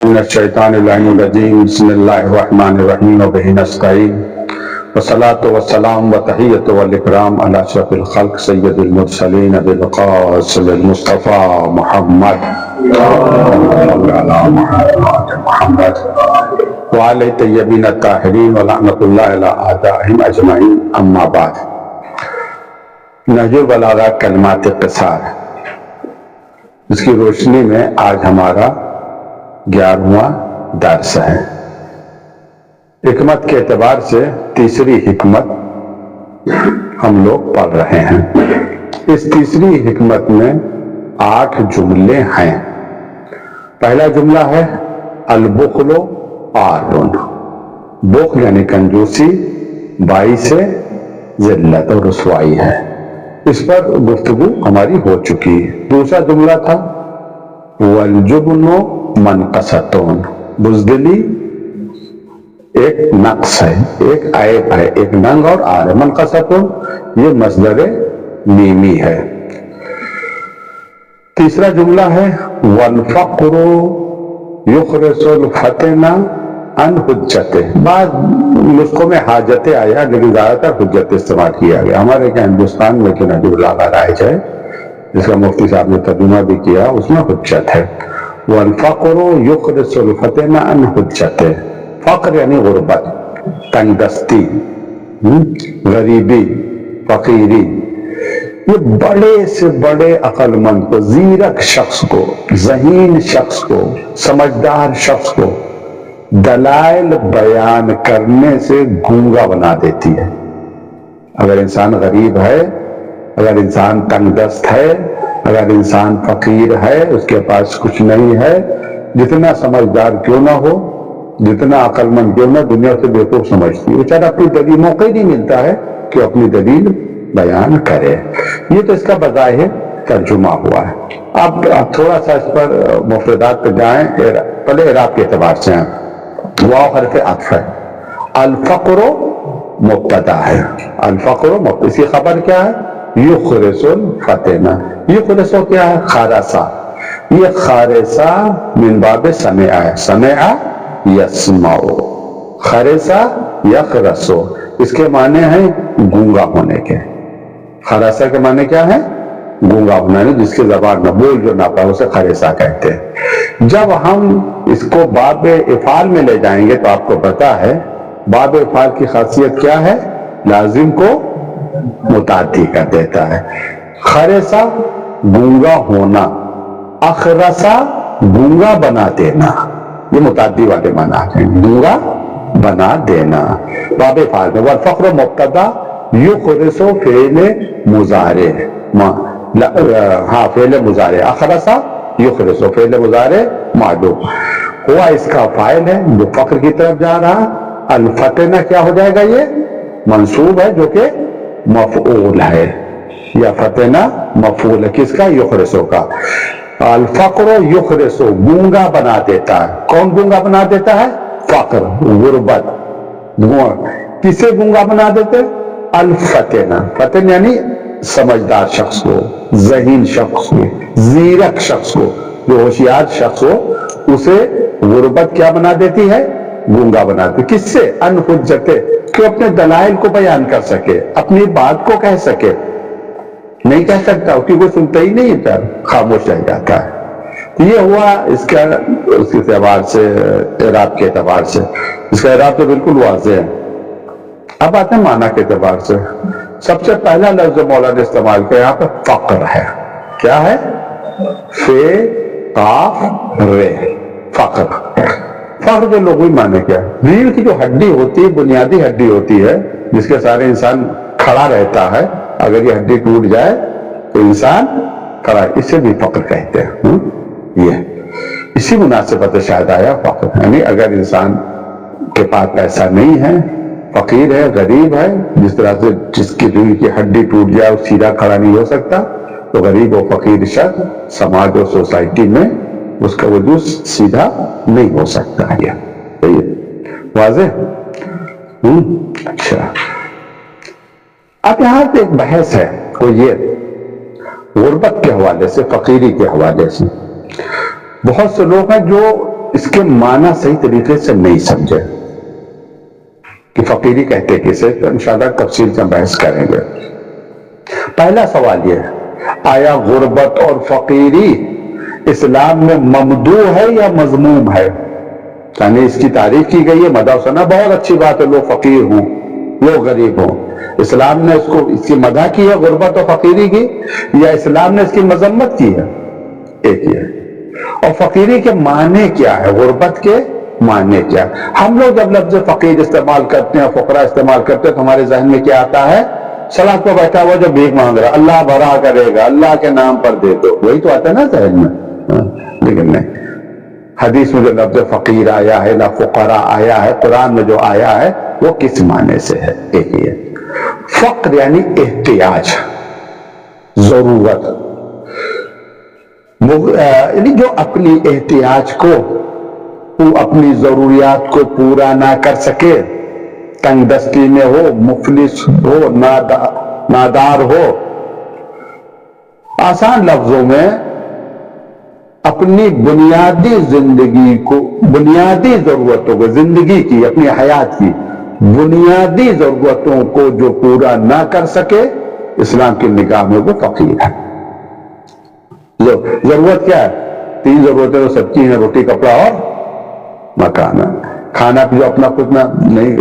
من الشیطان الرجیم بسم اللہ الرحمن الرحیم وبہ نستعین والصلاة والسلام وتحیۃ والاکرام علی اشرف الخلق سید المرسلین ابی القاسم المصطفیٰ محمد محمد وعلی طیبین الطاہرین ولعنۃ اللہ علی اعدائہم اجمعین اما بعد۔ نہج البلاغہ کلمات قصار، اس کی روشنی میں آج ہمارا 11واں درس ہے۔ حکمت کے اعتبار سے تیسری حکمت ہم لوگ پڑھ رہے ہیں۔ اس تیسری حکمت میں 8 جملے ہیں۔ پہلا جملہ ہے البخل عار، بخل یعنی کنجوسی باعث ذلت اور رسوائی ہے۔ اس پر گفتگو ہماری ہو چکی ہے۔ دوسرا جملہ تھا والجبن منقصتون، بزدلی ایک نقص ہے، ایک عیب ہے، ایک ننگ اور عار ہے۔ منقصتون یہ مصدر میمی ہے۔ تیسرا جملہ ہے والفقر یخرس الفتن عن حجت، بعض نسخوں میں حاجت آیا لیکن زیادہ تر حجت استعمال کیا گیا۔ ہمارے یہاں ہندوستان میں کہ نہج البلاغہ رائج ہے، جس کا مفتی صاحب نے ترجمہ بھی کیا، اس میں حجت ہے۔ والفقر یخرس الفتن عن حجت، فقر یعنی غربت، تنگ دستی، غریبی، فقیری، یہ بڑے سے بڑے عقل مند کو، زیرک شخص کو، ذہین شخص کو، سمجھدار شخص کو دلائل بیان کرنے سے گونگا بنا دیتی ہے۔ اگر انسان غریب ہے، اگر انسان تنگ دست ہے، اگر انسان فقیر ہے، اس کے پاس کچھ نہیں ہے، جتنا سمجھدار کیوں نہ ہو، جتنا عقل مند کیوں نہ، دنیا سے بیوقوف سمجھتی ہے۔ بیچارہ اپنی دلیل موقع ہی نہیں ملتا ہے کہ اپنی دلیل بیان کرے۔ یہ تو اس کا بظاہر ترجمہ ہوا ہے۔ اب تھوڑا سا اس پر مفردات پہ جائیں۔ پہلے اعراب کے اعتبار سے ہیں۔ واو حرف عطف ہے، الفقر مبتدا ہے، الفقر مبتدا، اس کی خبر کیا ہے؟ یخرس الفتن، یخرس کیا ہے؟ خارسہ، یہ خارسہ من باب سمع ہے، سمع یسمع، خارسہ یخرس، اس کے معنی ہیں گونگا ہونے کے۔ خارسہ کے معنی کیا ہے؟ گونگا ہونا، جس کی زبان نہ بول جو نہ پائے اسے خارسہ کہتے ہیں۔ جب ہم اس کو باب افعال میں لے جائیں گے تو آپ کو پتا ہے باب افعال کی خاصیت کیا ہے؟ لازم کو متعدی کر دیتا ہے۔ خرسہ گونگا ہونا، اخرسہ گونگا بنا دینا، یہ متعدی والے معنی ہیں، گونگا بنا دینا باب افعال میں۔ والفقر مبتدا، یخرس فعل مضارع، ہاں فعل مضارع، اخرسہ یخرس فعل مضارع معلوم ہوا، اس کا فاعل ہے جو فقر کی طرف جا رہا۔ الفتنہ کیا ہو جائے گا؟ یہ منصوب ہے جو کہ مفعول ہے، یا فتنہ مفعول ہے کس کا؟ یخرسو کا۔ الفقر یخرسو گونگا بنا دیتا ہے۔ کون گونگا بنا دیتا ہے؟ فقر، غربت، کسے گونگا بنا دیتے؟ الفتنہ، فتن یعنی سمجھدار شخص کو، ذہین شخص کو، زیرک شخص کو، جو ہوشیار شخص ہو، اسے غربت کیا بنا دیتی ہے؟ گونگا بنا دیتی۔ کس سے؟ ان حجت، کہ اپنے دلائل کو بیان کر سکے، اپنی بات کو کہہ سکے، نہیں کہہ سکتا کیونکہ کوئی سنتا ہی نہیں ہے، خاموش رہ جاتا ہے۔ یہ ہوا اس کے اعتبار سے، اعراب کے اعتبار سے۔ اس کا اعراب تو بالکل واضح ہے۔ اب آتے ہیں معنی کے اعتبار سے۔ سب سے پہلا لفظ مولانا نے استعمال کیا یہاں پہ فقر ہے۔ کیا ہے؟ فے قاف رے، فقر۔ فقر کے لغوی معنی کیا ہے؟ ریڑھ کی جو ہڈی ہوتی ہے، بنیادی ہڈی ہوتی ہے جس کے سارے انسان کھڑا رہتا ہے، اگر یہ ہڈی ٹوٹ جائے تو انسان کھڑا، اسے بھی فقر کہتے ہیں۔ یہ اسی مناسبت سے شاید آیا فقر، یعنی اگر انسان کے پاس پیسہ نہیں ہے، فقیر ہے، غریب ہے، جس طرح سے جس کی ریڑھ کی ہڈی ٹوٹ جائے وہ سیدھا کھڑا نہیں ہو سکتا، تو غریب و فقیر شخص سماج اور سوسائٹی میں اس کا وجود سیدھا نہیں ہو سکتا ہے۔ یہ واضح؟ اچھا، اب یہاں پہ ایک بحث ہے، وہ یہ غربت کے حوالے سے، فقیری کے حوالے سے۔ بہت سے لوگ ہیں جو اس کے معنی صحیح طریقے سے نہیں سمجھے کہ فقیری کہتے کسے، تو انشاءاللہ تفصیل سے بحث کریں گے۔ پہلا سوال یہ ہے، آیا غربت اور فقیری اسلام میں ممدوح ہے یا مذموم ہے؟ یعنی اس کی تعریف کی گئی ہے، مدح سنا، بہت اچھی بات ہے، لوگ فقیر ہوں، لوگ غریب ہوں۔ اسلام نے اس کی مدح کی ہے غربت اور فقیری کی، یا اسلام نے اس کی مذمت کی ہے؟ ایک یہ ہے۔ اور فقیری کے معنی کیا ہے، غربت کے معنی کیا؟ ہم لوگ جب لفظ فقیر استعمال کرتے ہیں، فقرا استعمال کرتے ہیں، تو ہمارے ذہن میں کیا آتا ہے؟ سڑک پہ بیٹھا ہوا جو بھیک مانگ رہا، اللہ بھرا کرے گا، اللہ کے نام پر دے دو، وہی تو آتا ہے نا ذہن میں۔ لیکن نہیں، حدیث میں جو لفظ فقیر آیا ہے، لا فقرا آیا ہے، قرآن میں جو آیا ہے، وہ کس معنی سے ہے؟ ایک یہ فقر یعنی احتیاج، ضرورت، یعنی جو اپنی احتیاج کو، اپنی ضروریات کو پورا نہ کر سکے، تنگ دستی میں ہو، مفلس ہو، نادار ہو، آسان لفظوں میں اپنی بنیادی زندگی کو، بنیادی ضرورتوں کو، زندگی کی، اپنی حیات کی بنیادی ضرورتوں کو جو پورا نہ کر سکے، اسلام کی نگاہ میں وہ فقیر ہے۔ ضرورت کیا ہے؟ تین ضرورتیں تو سب کی ہیں، روٹی، کپڑا اور مکان۔ کھانا بھی جو اپنا خود نہ نہیں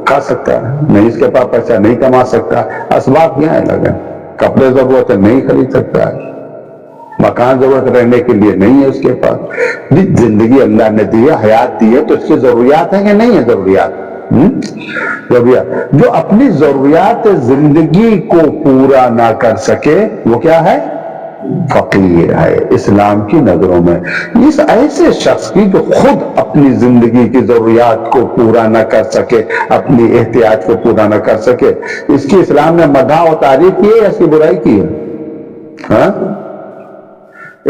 کھا سکتا ہے، نہیں اس کے پاس پیسہ نہیں کما سکتا، اسباب کیا ہے لگے، کپڑے ضرورت ہے نہیں خرید سکتا ہے، مکان ضرورت رہنے کے لیے نہیں ہے اس کے پاس۔ زندگی اللہ نے دی ہے، حیات دی ہے، تو اس کی ضروریات ہیں کہ نہیں ہے ضروریات؟ ضروریات جو اپنی ضروریات زندگی کو پورا نہ کر سکے، وہ کیا ہے؟ فقیر ہے اسلام کی نظروں میں۔ اس ایسے شخص کی جو خود اپنی زندگی کی ضروریات کو پورا نہ کر سکے، اپنی احتیاج کو پورا نہ کر سکے، اس کی اسلام نے مدح و تعریف کی ہے یا اس کی برائی کی ہے؟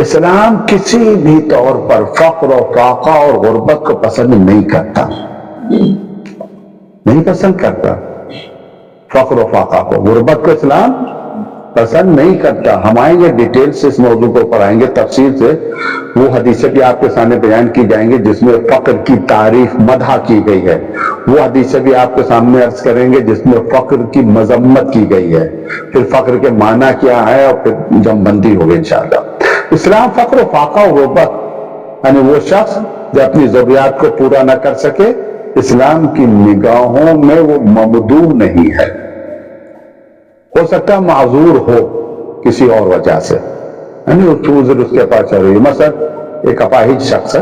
اسلام کسی بھی طور پر فقر و فاقہ اور غربت کو پسند نہیں کرتا، نہیں پسند کرتا، فقر و فاقہ کو، غربت کو اسلام پسند نہیں کرتا۔ ہم آئیں گے ڈیٹیل سے اس موضوع کو پڑھائیں گے تفصیل سے، وہ حدیثیں بھی آپ کے سامنے بیان کی جائیں گے جس میں فقر کی تعریف مدح کی گئی ہے، وہ حدیثیں بھی آپ کے سامنے عرض کریں گے جس میں فقر کی مذمت کی گئی ہے، پھر فقر کے معنی کیا ہے، اور پھر جم بندی ہوگی انشاءاللہ۔ اسلام فقر و فاقہ و غربت، یعنی وہ شخص جو اپنی ضروریات کو پورا نہ کر سکے، اسلام کی نگاہوں میں وہ ممدوح نہیں ہے۔ ہو سکتا ہے معذور ہو کسی اور وجہ سے، یعنی عذر اس کے پاس چل رہی ہے، مثلا ایک اپاہج شخص ہے،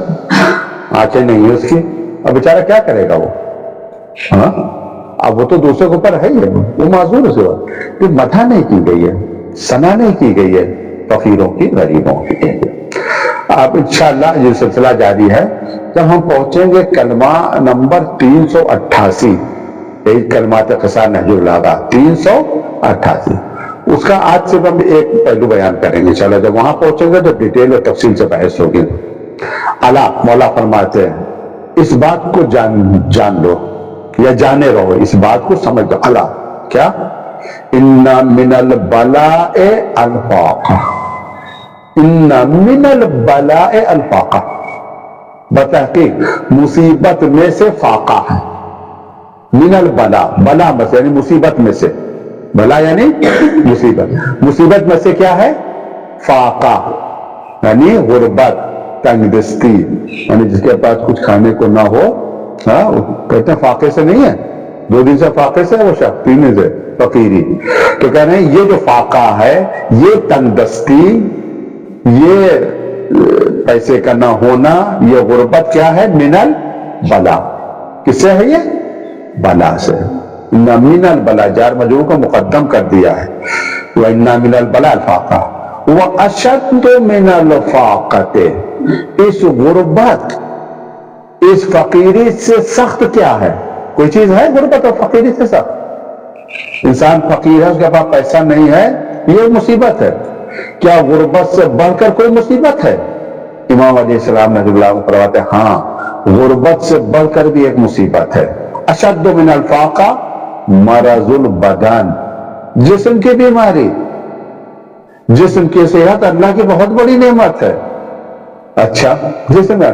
آنکھیں نہیں ہیں اس کی، اب بیچارہ کیا کرے گا وہ؟ اب وہ تو دوسرے کے اوپر ہے ہی، وہ معذور ہے، یہ مدح نہیں کی گئی ہے، ثنا نہیں کی گئی ہے فقیروں کی، غریبوں کی۔ اب انشاءاللہ یہ سلسلہ جاری ہے، جب ہم پہنچیں گے کلمہ نمبر 388، ایک کلمات قصار نہج البلاغہ 388، اس کا آج سے ہم ایک پہلو بیان کریں گے انشاءاللہ۔ جب وہاں پہنچیں گے تو ڈیٹیل اور تفصیل سے بحث ہوگی۔ اللہ مولا فرماتے ہیں اس بات کو جان لو یا جانے رہو، اس بات کو سمجھ لو۔ اللہ کیا؟ ان من البلاء الفاقہ، ان من البلاء الفاقہ، بتحقیق مصیبت میں سے فاقہ ہے۔ من البلاء، بلا میں سے یعنی مصیبت میں سے، بلا یعنی مصیبت، مصیبت میں سے کیا ہے؟ فاقہ یعنی غربت، تنگ دستی، یعنی جس کے پاس کچھ کھانے کو نہ ہو، کہتے ہیں فاقے سے نہیں ہے، 2 دن سے فاقے سے ہے وہ شخص، 3 دن سے فقیری، تو کہہ رہے ہیں یہ جو فاقہ ہے، یہ تنگ دستی، یہ پیسے کا نہ ہونا، یہ غربت کیا ہے؟ من البلا، کس سے ہے یہ؟ بلا سے۔ من البلا، جار مجرور کو مقدم کر دیا ہے، وَإِنَّا مِنَ الْبَلَاءِ الْفَاقَةِ وَأَشَدُّ مِنَ الْفَاقَةِ، اس غربت، اس فقیری سے سخت کیا ہے؟ کوئی چیز ہے غربت اور فقیری سے سخت؟ انسان فقیر ہے، اس کے پاس پیسہ نہیں ہے، یہ مصیبت ہے۔ کیا غربت سے بڑھ کر کوئی مصیبت ہے؟ امام علیہ السلام نے فرماتے ہیں ہاں، غربت سے بڑھ کر بھی ایک مصیبت ہے۔ اشد من الفاقہ مرض البدن، جسم کی بیماری، جسم کی صحت اللہ کی بہت بڑی نعمت ہے۔ اچھا جسم ہے،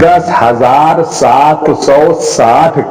10,760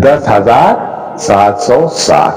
10,760।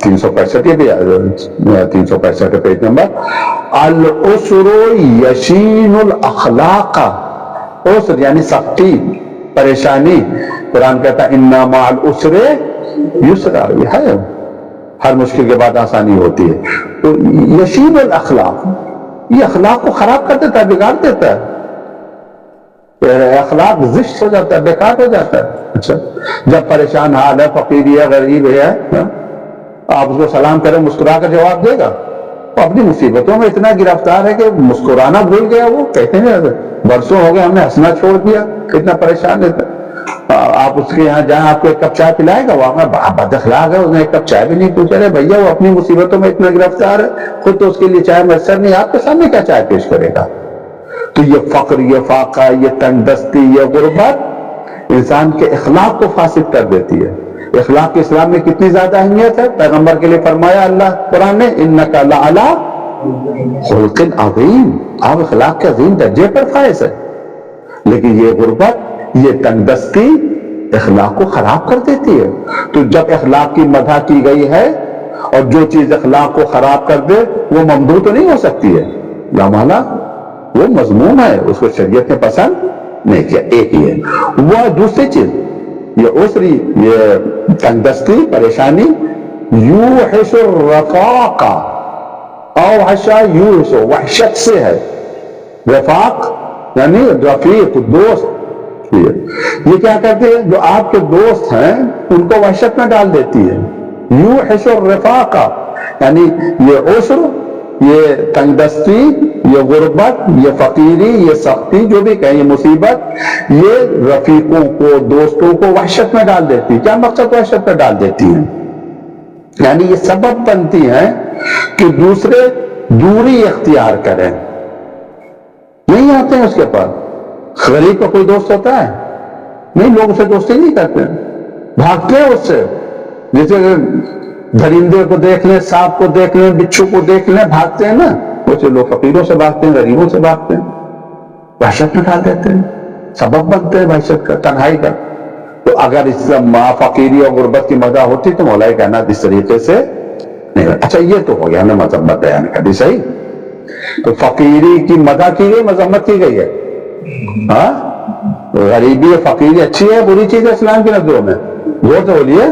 365 یہ بھی 365 پیج نمبر. العسر یشین الاخلاق، عسر یعنی سختی، پریشانی. قرآن کہتا ہے انا مع العسر یسرا، یہ ہے ہر مشکل کے بعد آسانی ہوتی ہے. تو یشین الاخلاق، یہ اخلاق کو خراب کر دیتا ہے، بگاڑ دیتا ہے، اخلاق زشت ہو جاتا ہے، بیکار ہو جاتا ہے. اچھا جب پریشان حال ہے، فقیر ہے، غریب ہے، آپ اس کو سلام کریں مسکرا کر جواب دے گا؟ وہ اپنی مصیبتوں میں اتنا گرفتار ہے کہ مسکرانا بھول گیا. وہ کہتے ہیں برسوں ہو گئے ہم نے ہنسنا چھوڑ دیا، اتنا پریشان رہتا ہے. آپ اس کے یہاں جائیں، آپ کو ایک کپ چائے پلائے گا، وہ بد اخلاق ہے، اس نے ایک کپ چائے بھی نہیں پوچھا. رہے بھیا وہ اپنی مصیبتوں میں اتنا گرفتار ہے، خود تو اس کے لیے چائے میسر نہیں، آپ کے سامنے کیا چائے پیش کرے گا؟ تو یہ فقر، یہ فاقہ، یہ تنگ دستی، یہ غربت انسان کے اخلاق کو فاسد کر دیتی ہے. اخلاق کے اسلام میں کتنی زیادہ اہمیت ہے. پیغمبر کے لیے فرمایا اللہ قرآن نے انک لعلی خلق عظیم، آپ اخلاق کے عظیم درجے پر فائز ہے. لیکن یہ غربت، یہ تنگ دستی اخلاق کو خراب کر دیتی ہے. تو جب اخلاق کی مدح کی گئی ہے اور جو چیز اخلاق کو خراب کر دے وہ ممدوح تو نہیں ہو سکتی ہے، لامحالہ وہ مذموم ہے، اس کو شریعت نے پسند نہیں کیا. ایک ہی ہے. وہ دوسری چیز یہ عسری، یہ تنگ دستی، پریشانی، یوحش الرفاق، اوحش یوحش، وحشت سے ہے. رفاق یعنی رفیق، دوست. یہ کیا کرتے ہیں؟ جو آپ کے دوست ہیں ان کو وحشت میں ڈال دیتی ہے. یوحش الرفاق یعنی یہ عسر، یہ تنگ دستی، یہ غربت، یہ فقیری، یہ سختی، جو بھی کہیں، یہ مصیبت، یہ رفیقوں کو، دوستوں کو وحشت میں ڈال دیتی. کیا مقصد وحشت میں ڈال دیتی ہیں؟ یعنی یہ سبب بنتی ہیں کہ دوسرے دوری اختیار کریں، نہیں آتے ہیں اس کے پاس. غریب کا کوئی دوست ہوتا ہے؟ نہیں، لوگ اسے دوستی نہیں کرتے، بھاگتے ہیں اس سے. جیسے درندے کو دیکھ لیں، سانپ کو دیکھ لیں، بچھو کو دیکھ لیں، بھاگتے ہیں نا. ویسے لوگ فقیروں سے بھاگتے ہیں، غریبوں سے بھاگتے ہیں، وحشت میں ڈال دیتے ہیں، سبب بنتے ہیں وحشت کا، تنہائی کا. تو اگر اس فقیری اور غربت کی مدح ہوتی تو مولا کائنات اس طریقے سے نہیں. اچھا یہ تو ہو گیا ہم نے مذمت بیان کر دی، صحیح. تو فقیری کی مدح کی گئی، مذمت کی گئی ہے. ہاں، غریبی فقیری اچھی ہے بری چیز ہے اسلام کی نظروں میں؟ زور سے بولیے.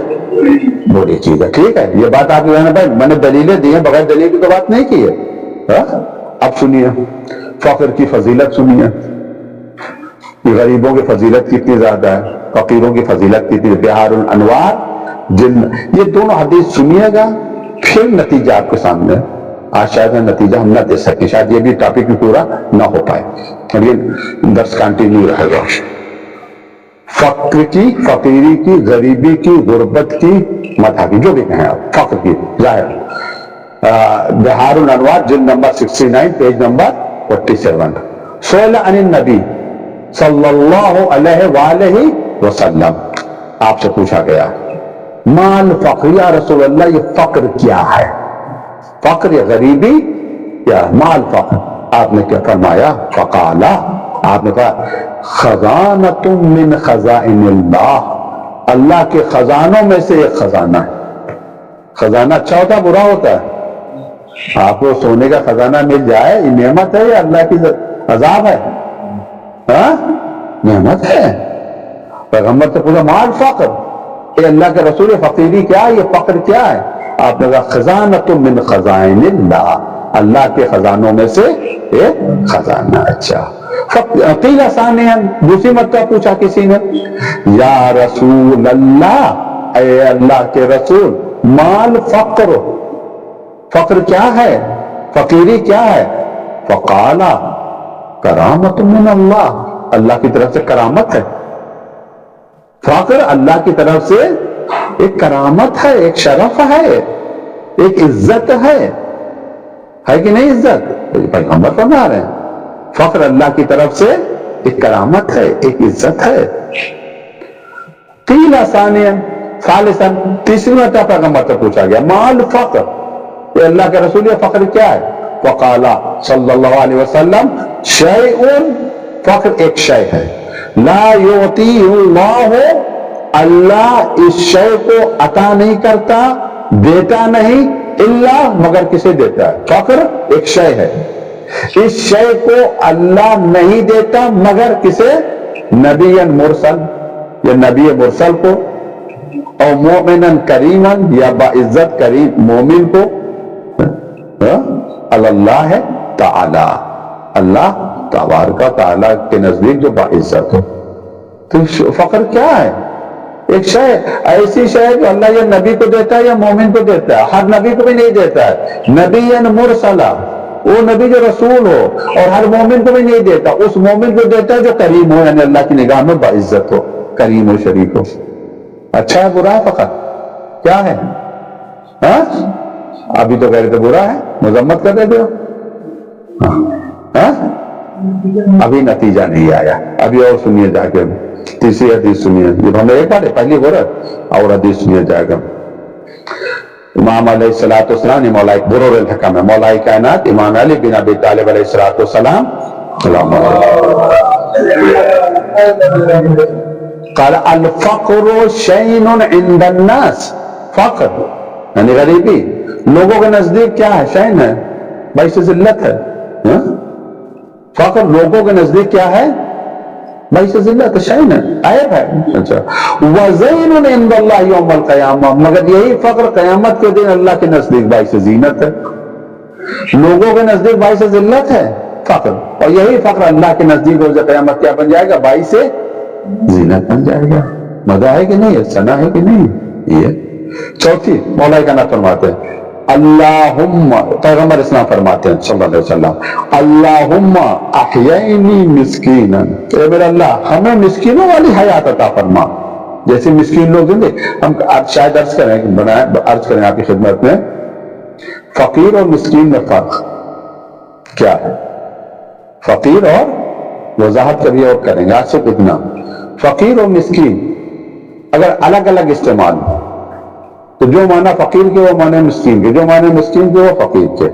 بری چیز ہے، ٹھیک ہے. یہ بات آپ نے بھائی میں نے دلیلیں دی ہیں، بغیر دلیل کی تو بات نہیں کی ہے. اب سنیے فقر کی فضیلت سنیے. غریبوں کی فضیلت کتنی زیادہ ہے، فقیروں کی فضیلت کتنی. بہار الانوار یہ دونوں حدیث سنیے گا، پھر نتیجہ آپ کے سامنے. آج شاید نتیجہ ہم نہ دے سکیں، شاید یہ بھی ٹاپک بھی پورا نہ ہو پائے، لیکن درس کنٹینیو رہے گا. فقر کی، فقیری کی، غریبی کی، غربت کی مدح کی، جو بھی کہیں آپ، فقر کی ظاہر. بہار الانوار جلد نمبر 69 پیج نمبر 47. سئل عن النبی صلی اللہ علیہ وآلہ وسلم، آپ سے پوچھا گیا مال فقر یا رسول اللہ، یہ فقر کیا ہے؟ فقر یا غریبی یا مال فقر؟ آپ نے کیا فرمایا؟ فقالا، آپ نے کہا خزانۃ من خزائن اللہ، اللہ کے خزانوں میں سے ایک خزانہ ہے. خزانہ اچھا ہوتا ہے برا ہوتا ہے؟ آپ کو سونے کا خزانہ مل جائے یہ نعمت ہے یا اللہ کی عذاب ہے؟ نعمت ہے. پیغمبر سے پوچھا مال فقر، اے اللہ کے رسول فقیری کیا ہے، یہ فقر کیا ہے؟ آپ نے کہا خزانۃ من خزائن اللہ، اللہ کے خزانوں میں سے ایک خزانہ. اچھا. قیل ثانیاً، دوسری مرتبہ پوچھا کسی نے، یا رسول اللہ، اے اللہ کے رسول، مال فقر، فقر کیا ہے، فقیری کیا ہے؟ فقالا کرامت من اللہ، اللہ کی طرف سے کرامت ہے. فقر اللہ کی طرف سے ایک کرامت ہے، ایک شرف ہے، ایک عزت ہے کہ نہیں عزت؟ پیغمبر فرما رہے ہیں فقر اللہ کی طرف سے ایک کرامت ہے، ایک عزت ہے. قیل ثانیاً ثالثاً، تیسری مرتبہ پیغمبر سے پوچھا گیا مال فقر، کہ اللہ کے رسول یہ فقر کیا ہے؟ وقالا صلی اللہ علیہ وسلم شیء، فقر ایک شے ہے، لا یعطیہ اللہ، اللہ اس شے کو عطا نہیں کرتا، دیتا نہیں الا مگر کسے دیتا ہے؟ فقر ایک شے ہے، اس شے کو اللہ نہیں دیتا مگر کسے؟ نبی مرسل یا نبی مرسل کو، اور مومنن کریمن یا باعزت کریم مومن کو، اللہ تعالی، اللہ تبارک و تعالی کے نزدیک جو باعزت ہو۔ تو فقر کیا ہے؟ ایک شے، ایسی شے جو اللہ یا نبی کو دیتا ہے یا مومن کو دیتا ہے، ہر نبی کو بھی نہیں دیتا ہے، نبی مرسلہ، وہ نبی جو رسول ہو، اور ہر مومن کو بھی نہیں دیتا، اس مومن کو دیتا ہے جو کریم ہو، یعنی اللہ کی نگاہ میں باعزت ہو، کریم ہو، شریف ہو۔ اچھا ہے برا ہے فقر؟ کیا ہے؟ ہاں ابھی تو کہہ رہے تھے برا ہے، مذمت کر رہے ہو، ہاں ابھی نتیجہ نہیں آیا، ابھی اور سنیے جا کے تیسری حدیث سنیے، جب ہم نے ایک بار پہلی غورت اور حدیث سنیے جائے گا۔ امام علیہ السلام مولا برور الحکم ہے، مولا کائنات امام علی بن ابی طالب علیہ السلام قال الفقر شیء عند الناس، فقر یعنی غریبی لوگوں کے نزدیک کیا ہے؟ شیء ہے، باعث ذلت ہے۔ فقر لوگوں کے نزدیک کیا ہے؟ باعث ذلت، شیء ہے، عیب ہے۔ اچھا وزین عند اللہ یوم القیامہ، مگر یہی فقر قیامت کے دن اللہ کے نزدیک باعث زینت ہے۔ لوگوں کے نزدیک باعث ذلت ہے فقر، اور یہی فقر اللہ کے نزدیک روز قیامت کیا بن جائے گا؟ باعث زینت بن جائے گا۔ مزہ ہے کہ نہیں ہے؟ ثنا ہے کہ نہیں؟ یہ چوتھی مولا کائنات فرماتے ہیں اللہم، پیغمبر اسلام فرماتے ہیں صلی اللہ علیہ وسلم، اللہم احیینی مسکینا، اے میرے اللہ ہمیں مسکینوں والی حیات عطا فرما۔ جیسے مسکین لوگ ہیں، ہم شاید عرض کریں آپ کی خدمت میں، فقیر اور مسکین میں فرق کیا ہے؟ فقیر اور وضاحت کبھی اور کریں گے، آج سے اتنا، فقیر اور مسکین اگر الگ الگ استعمال تو جو معنی فقیر کے وہ معنی مسکین کے، جو معنی مسکین کے وہ فقیر کے۔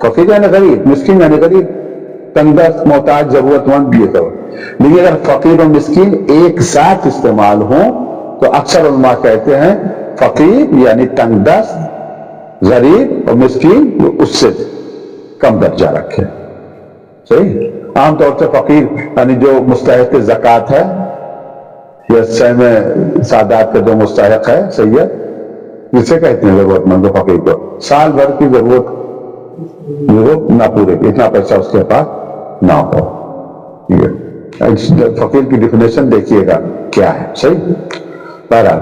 فقیر یعنی غریب، مسکین یعنی غریب، تنگ دست، محتاج، ضرورت مند، یہ تو۔ لیکن اگر فقیر اور مسکین ایک ساتھ استعمال ہوں تو اکثر علماء کہتے ہیں فقیر یعنی تنگ دست، غریب، اور مسکین اس سے کم درجہ رکھے۔ صحیح؟ عام طور سے فقیر یعنی جو مستحق زکوٰۃ ہے یا سہم سادات کا جو مستحق ہے سید، جسے کہتے ہیں ضرورت مند فقیر کو، سال بھر کی ضرورت نہ پورے کی، اتنا پیسہ اس کے پاس نہ ہو۔ فقیر کی ڈیفینیشن دیکھیے گا کیا ہے۔ صحیح؟ بہرحال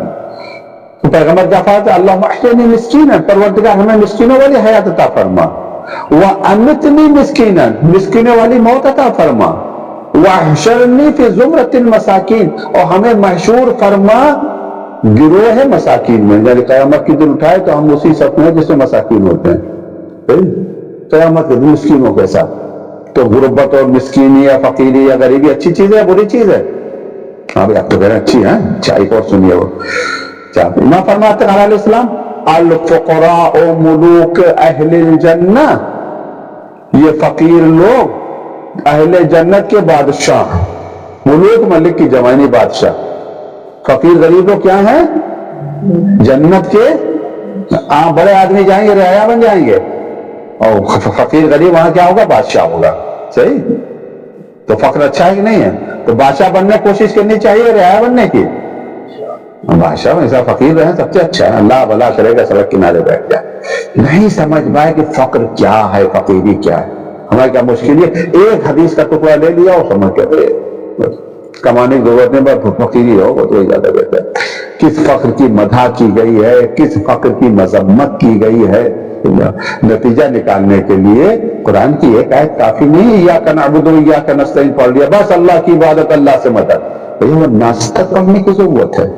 تو پیغمبر کیا فرماتے ہیں؟ اللہم احیینی مسکینا، پروردگار ہمیں مسکینوں والی حیات عطا فرما، وَأَمِتْنِي مِسْكِينًا، مسکینوں والی موت عطا فرما، وَاحْشَرْنِي فِي زُمْرَةِ الْمَسَاكِينَ، اور ہمیں محشور فرما گروہ مساکین میں، یعنی قیامت کی دن اٹھائے تو ہم اسی صف میں جس میں مساکین ہوتے ہیں۔ قیامت کے دن مسکینوں کے ساتھ تو غربت اور مسکینی یا فقیری یا غریبی اچھی چیز ہے بری چیز ہے؟ ہاں بھائی آپ تو کہہ رہے ہیں اچھی ہے، چاہیے اور سنیے وہ امام فرماتے ہیں علیہ السلام الفقراء ملوک اہل الجنہ، یہ فقیر لوگ اہل جنت کے بادشاہ، ملوک ملک کی جمعنی بادشاہ، فقیر غریب لوگ کیا ہیں؟ جنت کے بڑے آدمی جائیں گے رعایا بن جائیں گے، اور فقیر غریب وہاں کیا ہوگا؟ بادشاہ ہوگا۔ صحیح؟ تو فقر اچھا ہے کہ نہیں ہے؟ تو بادشاہ بننے کی کوشش کرنی چاہیے رعایا بننے کی؟ بادشاہ ایسا فقیر رہے سب سے اچھا ہے، اللہ بھلا کرے گا، سڑک کنارے بیٹھ جائے۔ نہیں سمجھ پائے کہ فقر کیا ہے، فقیری کیا ہے، ہمارے کیا مشکل ہے؟ ایک حدیث کا ٹکڑا لے لیا اور سمجھ کے کمانے کی ضرورت نہیں، بس فقیری ہو وہ تو زیادہ بہتر ہے۔ کس فقر کی مدح کی گئی ہے، کس فقر کی مذمت کی گئی ہے، نتیجہ نکالنے کے لیے قرآن کی ایک آیت کافی نہیں، ایاک نعبد و ایاک نستعین پڑھ لیا بس، اللہ کی عبادت، اللہ سے مدد، وہ ناس تک پڑھنے کی ضرورت ہے۔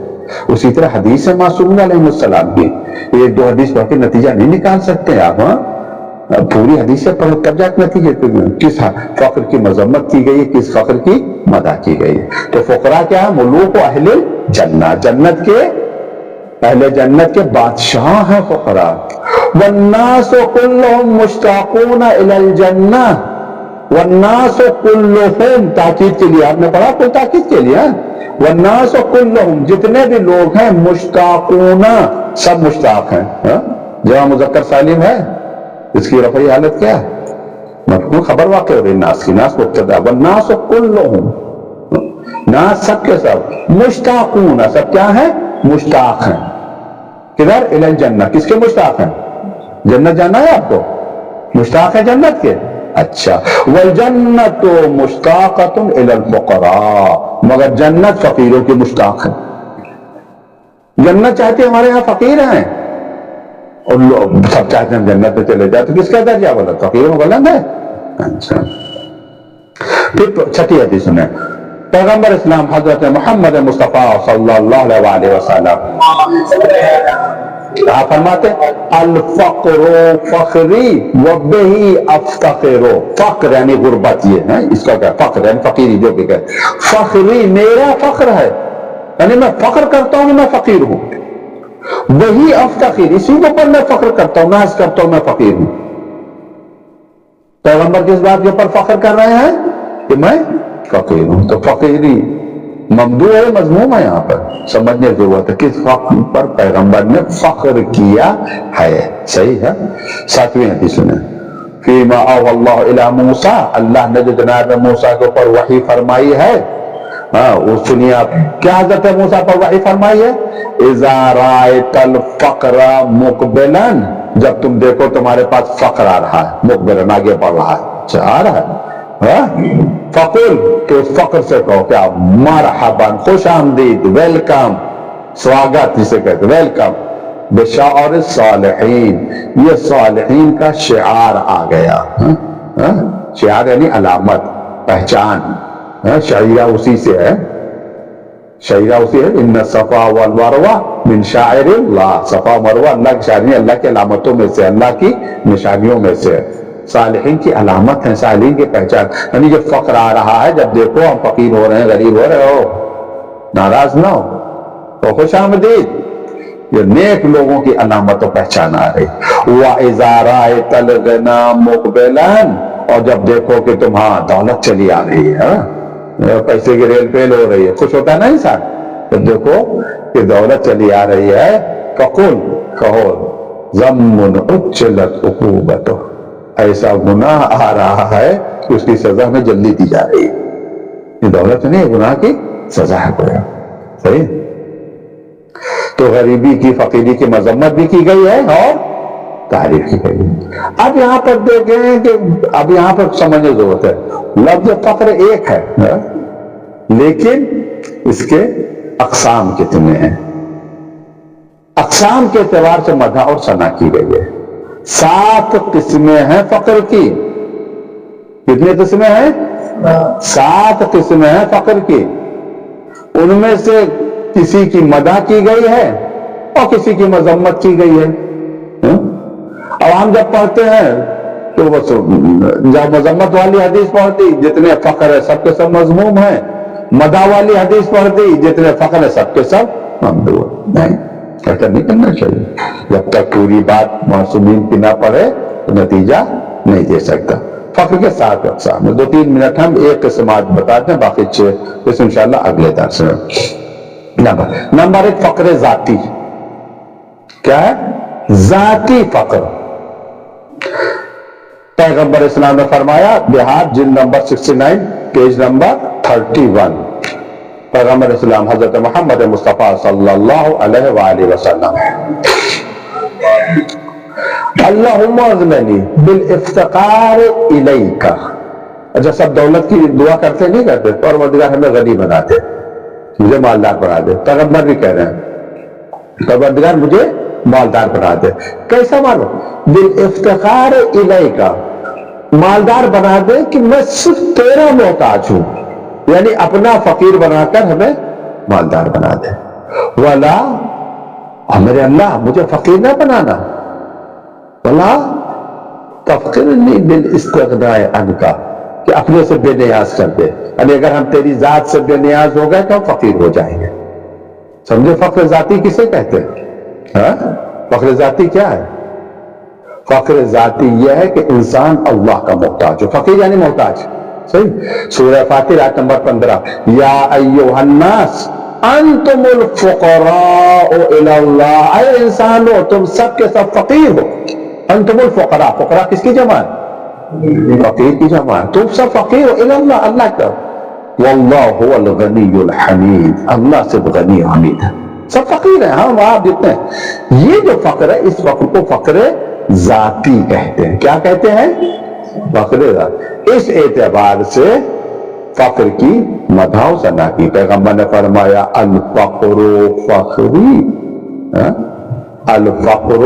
اسی طرح حدیث معصومہ علیہ السلام کی ایک دو حدیث پڑھ کے نتیجہ نہیں نکال سکتے آپ، ہاں پوری حدیثیں پڑھ کر جا کے نتیجے کس فقر کی مذمت کی گئی، کس فقر کی مدح کی گئی۔ تو فقراء کیا ہے؟ ملوک و اہل جنہ، جنت کے اہل جنت کے بادشاہ ہیں فقراء۔ والناس كلهم مشتاقون الى الجنہ، والناس کلہم تاکید کے لیے آپ نے پڑھا کوئی تاکید کے لیے والناس کلہم جتنے بھی لوگ ہیں مشتاقون سب مشتاق ہیں جمع مذکر سالم ہے اس کی رفعی حالت کیا ہے مفعول خبر واقع ہو رہی ناس کی ناس مبتدا والناس کلہم ناس سب کے سب مشتاقون سب کیا ہیں مشتاق ہیں کدھر الی الجنہ کس کے مشتاق ہیں جنت جانا ہے آپ کو مشتاق ہے جنت کے اچھا والجنت مشتاقۃ الی الفقراء مگر جنت فقیروں کی مشتاق ہے جنت چاہتے ہمارے ہاں فقیر ہیں اور لوگ سب چاہتے ہیں جنت میں چلے جائے تو کس کا درجہ غلط فقیروں میں غلط ہے اچھا پھر چھٹی حدیث سنیں پیغمبر اسلام حضرت محمد مصطفیٰ صلی اللہ علیہ وسلم آپ فرماتے الفقر فخری وبہی افتقر فقر یعنی غربت یہ ہے اس کا کیا فقر یعنی فقیری جو بھی کہتے فخری میرا فخر ہے یعنی میں فخر کرتا ہوں میں فقیر ہوں وہی افتقر اسی کے اوپر میں فخر کرتا ہوں ناز کرتا ہوں میں فقیر ہوں پیغمبر کس بات کے اوپر فخر کر رہے ہیں کہ میں فقیر ہوں تو فقیری ممدوح ہے مضموم ہے یہاں پر سمجھنے کی ضرورت ہے کس فخر پر پیغمبر نے فخر کیا ہے صحیح ہے ساتویں حدیث سنیں فیما اوحی اللہ الی موسیٰ اللہ نے جو جناب موسیٰ کے اوپر وحی فرمائی ہے وہ سنیے آپ کیا حضرت موسیٰ پر وحی فرمائی ہے اذا رأیت الفقر مقبلا جب تم دیکھو تمہارے پاس فقر آ رہا ہے مقبلا آگے بڑھ رہا ہے آ رہا ہے فقل تو اس فقر سے کہو کیا مرحبا خوش آمدید ویلکم سواگت جسے کہتے ویلکم بشعار الصالحین یہ صالحین کا شعار آ گیا شعار یعنی علامت پہچان شعیرہ اسی سے ہے شعیرہ اسی ہے ان الصفا والمروہ من شعائر اللہ صفا مروہ اللہ کی شاعری اللہ کی علامتوں میں سے اللہ کی نشانیوں میں سے صالحین کی علامت ہیں صالحین کی پہچان یعنی جب فقر آ رہا ہے جب دیکھو ہم فقیر ہو رہے ہیں غریب ہو رہے ہو ناراض نہ ہو تو خوش آمدید یہ نیک لوگوں کی علامت و پہچان آ رہی وَإِذَا رَأَيْتَ الْغِنَى مُقْبِلًا اور جب دیکھو کہ تمہاں دولت چلی آ رہی ہے پیسے کی ریل پیل ہو رہی ہے خوش ہوتا ہے نا انسان جب دیکھو کہ دولت چلی آ رہی ہے فَقُلْ کہو ذَمٌ عُجِّلَتْ عُقُوبَتُهُ ایسا گناہ آ رہا ہے کہ اس کی سزا میں جلدی دی جا رہی ہے یہ دولت نہیں گناہ کی سزا ہے کوئی صحیح تو غریبی کی فقیری کی مذمت بھی کی گئی ہے اور تعریف کی گئی ہے اب یہاں پر دیکھیں کہ اب یہاں پر سمجھنے ضرورت ہے لفظ فقر ایک ہے لیکن اس کے اقسام کتنے ہیں اقسام کے اعتبار سے مدح اور ثنا کی گئی ہے 7 قسمیں ہیں فقر کی کتنی قسمیں ہیں 7 قسمیں ہیں فقر کی ان میں سے کسی کی مدح کی گئی ہے اور کسی کی مذمت کی گئی ہے اب ہم جب پڑھتے ہیں تو بس جب مذمت والی حدیث پڑھتی جتنے فقر ہے سب کے سب مذموم ہیں مدح والی حدیث پڑھتی جتنے فقر ہے سب کے سب ممدوح نہیں ایسا نہیں کرنا چاہیے جب تک پوری بات معصومین کی نہ پڑھے تو نتیجہ نہیں دے سکتا فقر کے 7 اقسام 2-3 منٹ ہم ایک قسم آج بتاتے ہیں باقی 6 قسم انشاءاللہ اگلے درس میں نمبر 1 فقر ذاتی کیا ہے ذاتی فقر پیغمبر اسلام نے فرمایا بہار جلد نمبر 69 پیج نمبر 31 پیغمبر اسلام حضرت محمد مصطفیٰ صلی اللہ علیہ وآلہ وسلم اللہم اغننی بالافتقار الیک اچھا سب دولت کی دعا کرتے نہیں کرتے پروردگار ہمیں غنی بنا دے مجھے مالدار بنا دے پیغمبر بھی کہہ رہے ہیں پروردگار مجھے مالدار بنا دے کیسا مانو بالافتقار الیک مالدار بنا دے کہ میں صرف تیرا محتاج ہوں یعنی اپنا فقیر بنا کر ہمیں مالدار بنا دے ولا میرے اللہ مجھے فقیر نہ بنانا ولا تفقرنی بالاستغناء عنک کہ اپنے سے بے نیاز کر دے یعنی اگر ہم تیری ذات سے بے نیاز ہو گئے تو ہم فقیر ہو جائیں گے سمجھے فقر ذاتی کسے کہتے ہیں فقر ذاتی کیا ہے فقر ذاتی یہ ہے کہ انسان اللہ کا محتاج ہو. فقیر یعنی محتاج. صحیح. سورہ فاتر آیت نمبر 15 یا ایھا الناس انتم الفقراء الی اللہ. اے انسانو تم سب کے سب فقیر ہو. انتم الفقراء. فقراء کس کی جمع ہے؟ فقیر کی جمع ہے. تم سب فقیر ہو الی اللہ, اللہ کا. واللہ هو الغنی الحمید. اللہ صرف غنی حمید ہے. سب فقیر ہیں. ہم آپ جتنے ہیں. یہ جو فقر ہے اس وقت کو فقر ذاتی کہتے ہیں. کیا کہتے ہیں؟ فقر ذاتی. اس اعتبار سے فقر کی مدح و ثنا کی. پیغمبر نے فرمایا الفقر فخری. الفقر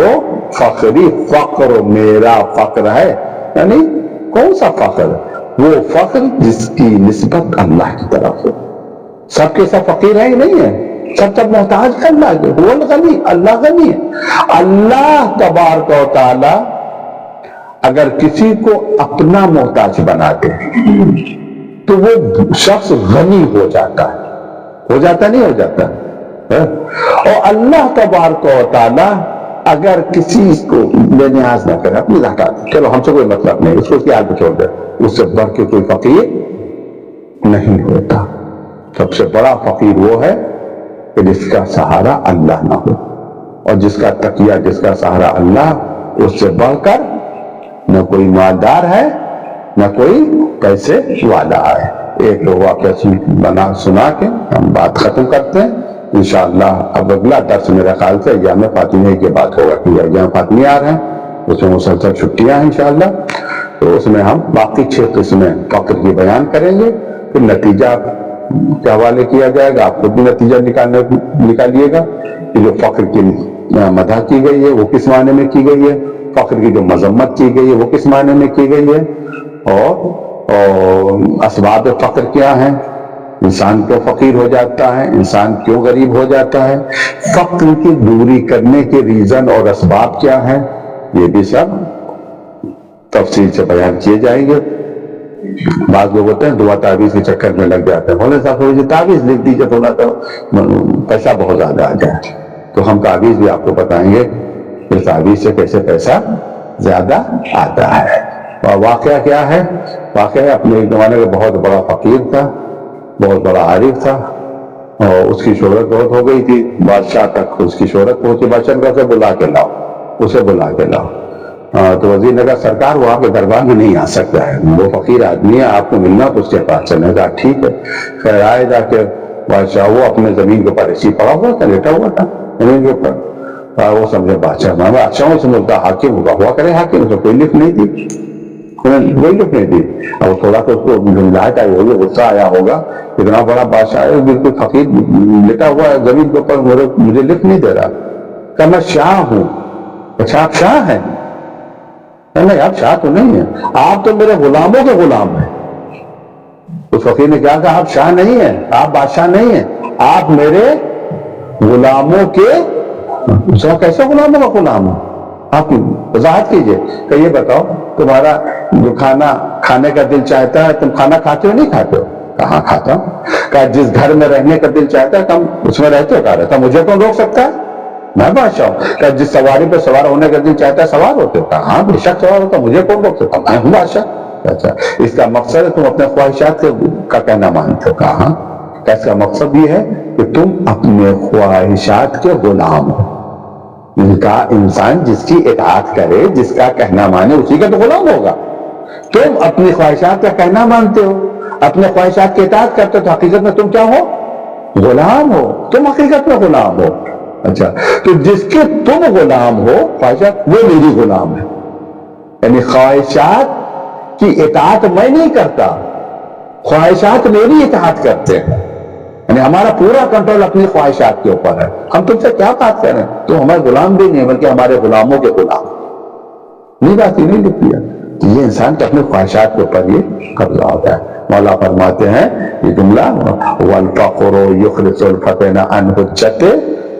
فخری. فقر میرا فقر ہے. یعنی کون سا فقر؟ وہ فقر جس کی نسبت اللہ کی طرف ہو. سب کے سب فقیر ہیں نہیں ہے. سب محتاج ہے اللہ کے. وہ الغنی. اللہ غنی ہے. اللہ تبارک و تعالی اگر کسی کو اپنا محتاج بنا دے تو وہ شخص غنی ہو جاتا ہے. ہو جاتا نہیں ہو جاتا. اور اللہ تبارک و تعالی اگر کسی کو بے نیاز نہ کرے, اپنی ذات, چلو ہم سے کوئی مطلب نہیں, اس کو اس کی حال پہ چھوڑ دے, اس سے بڑھ کے کوئی فقیر نہیں ہوتا. سب سے بڑا فقیر وہ ہے کہ جس کا سہارا اللہ نہ ہو, اور جس کا تکیہ, جس کا سہارا اللہ, اس سے بڑھ کر نہ کوئی مالدار ہے نہ کوئی پیسے والا ہے. ایک واقعہ بنا سنا کے ہم بات ختم کرتے ہیں انشاءاللہ. اب اگلا درس میرا خیال سے ایام فاطمیہ کی بات ہوگا, کہ ایام فاطمیہ آ رہے ہیں, اس میں مسلسل چھٹیاں ہیں انشاءاللہ. تو اس میں ہم باقی 6 قسمیں فقر کی بیان کریں گے. پھر نتیجہ کے حوالے کیا جائے گا, آپ خود بھی نتیجہ نکالیے گا کہ جو فقر کی مدح کی گئی ہے وہ کس معنی میں کی گئی ہے, فقر کی جو مذمت کی گئی ہے وہ کس معنی میں کی گئی ہے, اور اسباب فقر کیا ہیں, انسان کیوں فقیر ہو جاتا ہے, انسان کیوں غریب ہو جاتا ہے, فقر کی دوری کرنے کے ریزن اور اسباب کیا ہیں, یہ بھی سب تفصیل سے بیان کیے جائیں گے. بعض لوگ ہوتے ہیں دعا تعویذ کے چکر میں لگ جاتے ہیں, بولے صاحب مجھے تعویذ لکھ دیجیے تھوڑا تو پیسہ بہت زیادہ آ جائے. تو ہم تعویذ بھی آپ کو بتائیں گے کہ تعویذ سے کیسے پیسہ زیادہ آتا ہے. اور واقعہ کیا ہے؟ واقعہ اپنے ایک زمانے کا بہت بڑا فقیر تھا, بہت بڑا عارف تھا, اور اس کی شہرت بہت ہو گئی تھی. بادشاہ تک اس کی شہرت پہنچی. بادشاہ نے کہا بلا کے لاؤ, اسے بلا کے لاؤ. تو وزیر نے کہا سرکار وہ آپ کے دربار میں نہیں آ سکتا ہے, وہ فقیر آدمی ہے, آپ کو ملنا تو اس کے پاس چلے. کہا ٹھیک ہے. خیر آئے جا کے بادشاہ وہ اپنے زمین کے اوپر ایسی پڑا ہوا تھا, لیٹا ہوا تھا زمین کے اوپر. وہ سمجھے بادشاہ, میں بادشاہوں سے ملتا حاکم ہوا کرے, حاکم سے کوئی لکھ نہیں تھی, کوئی لکھ نہیں تھی. اب تھوڑا تو اس کو جھنجھلاہٹ آئی ہوگی, غصہ آیا ہوگا, اتنا بڑا بادشاہ ہے بالکل فقیر لیٹا ہوا ہے زمین کے اوپر, مجھے لکھ نہیں دے رہا. کہ میں شاہ ہوں. اچھا آپ شاہ ہیں؟ نہیں آپ شاہ تو نہیں ہیں, آپ تو میرے غلاموں کے غلام ہیں. اس فقیر نے کہا کہ آپ شاہ نہیں ہیں, آپ بادشاہ نہیں ہیں, آپ میرے غلاموں کے. کیسے غلاموں کا غلام ہوں؟ آپ وضاحت کیجئے. کہ یہ بتاؤ تمہارا جو کھانا کھانے کا دل چاہتا ہے تم کھانا کھاتے ہو نہیں کھاتے ہو؟ کہاں کھاتا ہوں. کہ جس گھر میں رہنے کا دل چاہتا ہے تم اس میں رہتے ہو؟ کہا رہتا مجھے کون روک سکتا ہے, میں بادشاہ ہوں. کہ جس سواری پہ سوار ہونے کا دل چاہتا ہے سوار ہوتے ہو؟ کہا ہاں بے شک سوار ہوتا, مجھے کون روک سکتا, میں ہوں بادشاہ. اچھا اس کا مقصد ہے تم اپنے خواہشات کا کہنا مانتے ہو؟ کہا ہاں. کہ اس کا مقصد یہ ہے کہ تم اپنے خواہشات کے غلام ہو. کا انسان جس کی اطاعت کرے, جس کا کہنا مانے, اسی کا تو غلام ہوگا. تم اپنی خواہشات کا کہنا مانتے ہو, اپنے خواہشات کی اطاعت کرتے ہو, تو حقیقت میں تم کیا ہو؟ غلام ہو. تم حقیقت میں غلام ہو. اچھا تو جس کے تم غلام ہو خواہشات, وہ میری غلام ہے. یعنی خواہشات کی اطاعت میں نہیں کرتا, خواہشات میری اطاعت کرتے ہیں. یعنی ہمارا پورا کنٹرول اپنی خواہشات کے اوپر ہے. ہم تم سے کیا بات کریں, تو ہمارے غلام بھی نہیں بلکہ ہمارے غلاموں کے غلام. نہیں بات ہی نہیں لکھتی ہے. یہ انسان کے اپنے خواہشات کے اوپر یہ قبضہ ہوتا ہے. مولا فرماتے ہیں یہ جملہ والفقر یخرس الفتن عن حجت,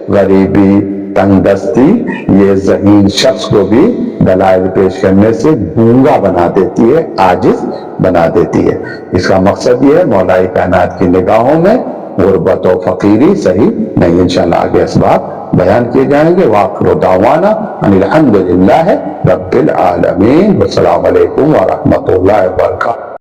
غریبی تنگ دستی یہ ذہین شخص کو بھی دلائل پیش کرنے سے گونگا بنا دیتی ہے, عاجز بنا دیتی ہے. اس کا مقصد یہ ہے مولا کائنات کی نگاہوں میں غربت و فقیری صحیح نہیں. انشاءاللہ آگے اسباب بیان کیے جائیں گے. وآخر دعوانا ان الحمد للہ رب العالمین. والسلام علیکم ورحمۃ اللہ وبرکاتہ.